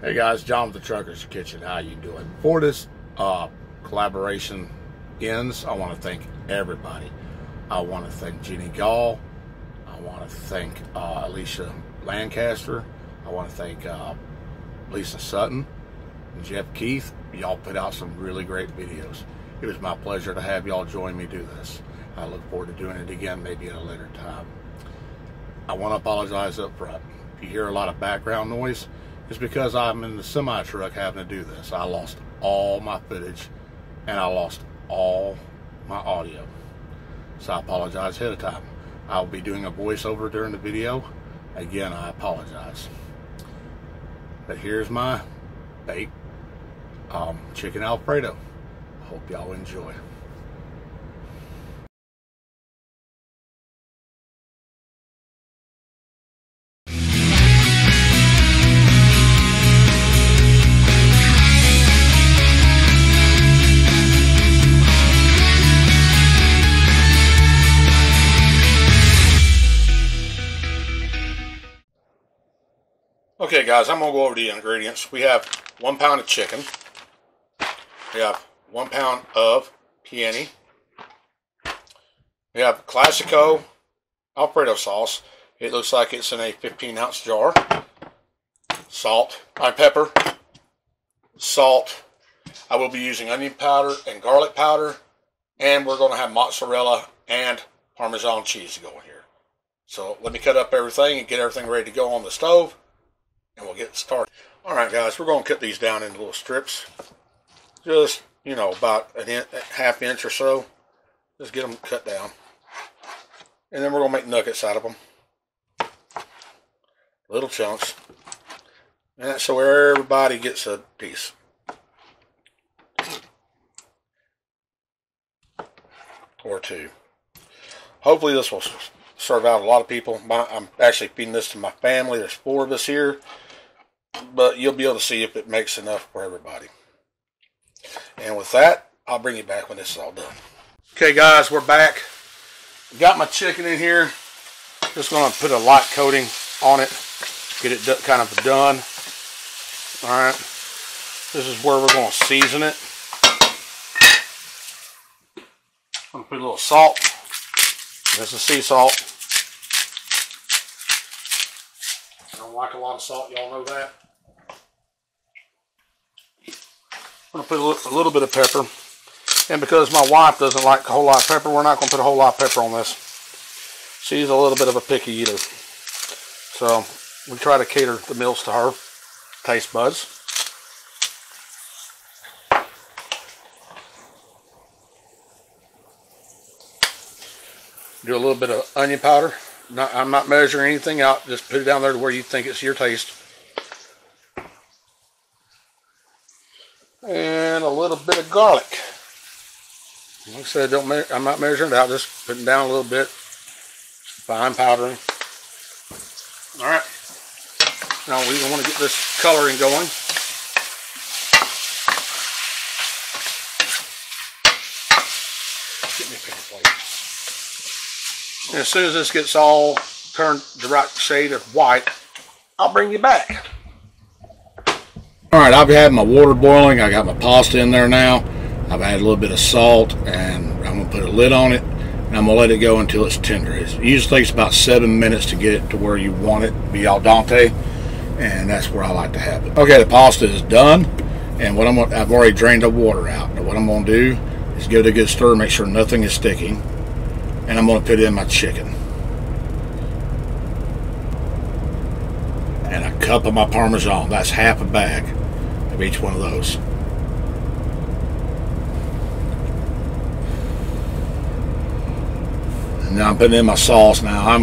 Hey guys, John with the Trucker's Kitchen. How you doing? Before this collaboration ends, I want to thank everybody. I want to thank Jeannie Gall. I want to thank Alicia Lancaster. I want to thank Lisa Sutton and Jeff Keith. Y'all put out some really great videos. It was my pleasure to have y'all join me do this. I look forward to doing it again, maybe at a later time. I want to apologize up front. If you hear a lot of background noise, it's because I'm in the semi truck having to do this. I lost all my footage and I lost all my audio. So I apologize ahead of time. I'll be doing a voiceover during the video. Again, I apologize. But here's my baked chicken Alfredo. I hope y'all enjoy. Okay guys, I'm going to go over the ingredients. We have 1 pound of chicken. We have 1 pound of peony. We have Classico Alfredo sauce. It looks like it's in a 15-ounce jar. Salt, pepper, salt. I will be using onion powder and garlic powder. And we're going to have mozzarella and Parmesan cheese to go in here. So let me cut up everything and get everything ready to go on the stove. And we'll get started. Alright guys, we're going to cut these down into little strips. Just, you know, about a half inch or so. Just get them cut down. And then we're going to make nuggets out of them. Little chunks. And that's so everybody gets a piece. Or two. Hopefully this will serve out a lot of people. I'm actually feeding this to my family. There's 4 of us here. But you'll be able to see if it makes enough for everybody. And with that, I'll bring you back when this is all done. Okay guys, we're back. Got my chicken in here. Just going to put a light coating on it. Get it kind of done. Alright. This is where we're going to season it. I'm going to put a little salt. This is sea salt. I don't like a lot of salt, y'all know that. I'm going to put a little bit of pepper. And because my wife doesn't like a whole lot of pepper, we're not going to put a whole lot of pepper on this. She's a little bit of a picky eater. So we try to cater the meals to her taste buds. Do a little bit of onion powder. I'm not measuring anything out. Just put it down there to where you think it's your taste. And a little bit of garlic. Like I said, I'm not measuring it out. Just putting down a little bit. Fine powdering. Alright. Now we want to get this coloring going. Get me a paper plate. And as soon as this gets all turned the right shade of white, I'll bring you back. Alright, I've had my water boiling. I got my pasta in there now. I've added a little bit of salt, and I'm going to put a lid on it, and I'm going to let it go until it's tender. It usually takes about 7 minutes to get it to where you want it to be al dente, and that's where I like to have it. Okay, the pasta is done, and I've already drained the water out. Now what I'm going to do is give it a good stir, make sure nothing is sticking, and I'm going to put in my chicken. And a cup of my Parmesan. That's half a bag of each one of those. And now I'm putting in my sauce. Now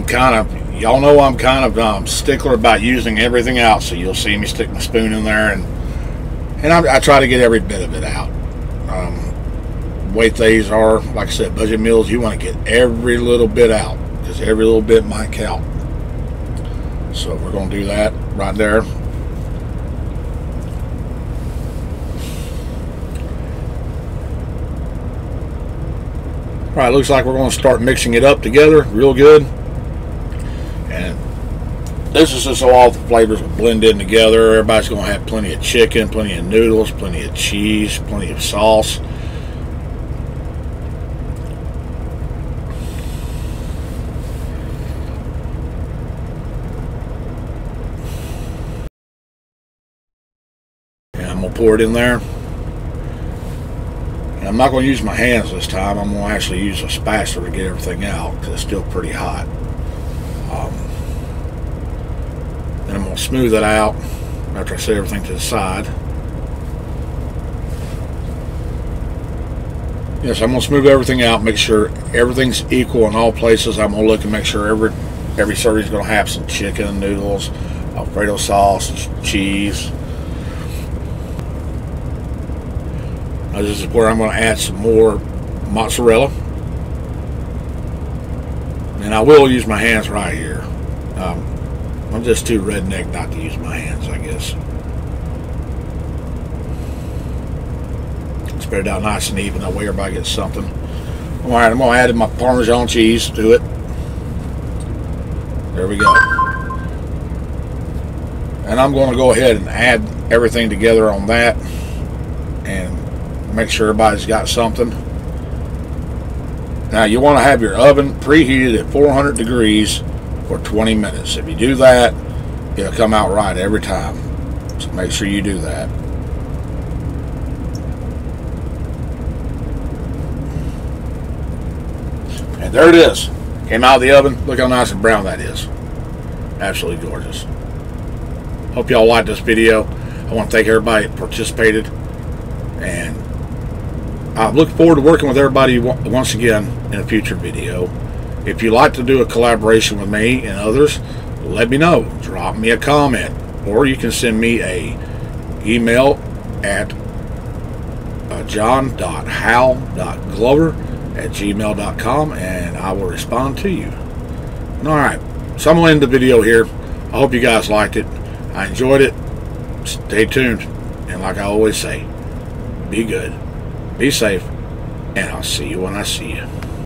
y'all know I'm kind of stickler about using everything out, so you'll see me stick my spoon in there, and I try to get every bit of it out. Weight these are, like I said, budget meals. You want to get every little bit out, because every little bit might count. So we're going to do that right there. Alright, looks like we're going to start mixing it up together real good. And This is just so all the flavors will blend in together. Everybody's going to have plenty of chicken, plenty of noodles, plenty of cheese, plenty of sauce. And I'm going to pour it in there. And I'm not going to use my hands this time. I'm going to actually use a spatula to get everything out because it's still pretty hot. And I'm going to smooth it out after I set everything to the side. Yes, I'm going to smooth everything out, make sure everything's equal in all places. I'm going to look and make sure every serving is going to have some chicken, noodles, Alfredo sauce, cheese. Now this is where I'm going to add some more mozzarella. And I will use my hands right here. I'm just too redneck not to use my hands, I guess. Spread it out nice and even, that way everybody gets something. Alright, I'm going to add my Parmesan cheese to it. There we go. And I'm going to go ahead and add everything together on that. And make sure everybody's got something. Now you want to have your oven preheated at 400 degrees for 20 minutes. If you do that, it'll come out right every time. So make sure you do that. And there it is. Came out of the oven. Look how nice and brown that is. Absolutely gorgeous. Hope y'all liked this video. I want to thank everybody that participated. And I look forward to working with everybody once again in a future video. If you'd like to do a collaboration with me and others, let me know. Drop me a comment. Or you can send me a email at john.hal.glover@gmail.com and I will respond to you. Alright, so I'm going to end the video here. I hope you guys liked it. I enjoyed it. Stay tuned. And like I always say, be good, be safe, and I'll see you when I see you.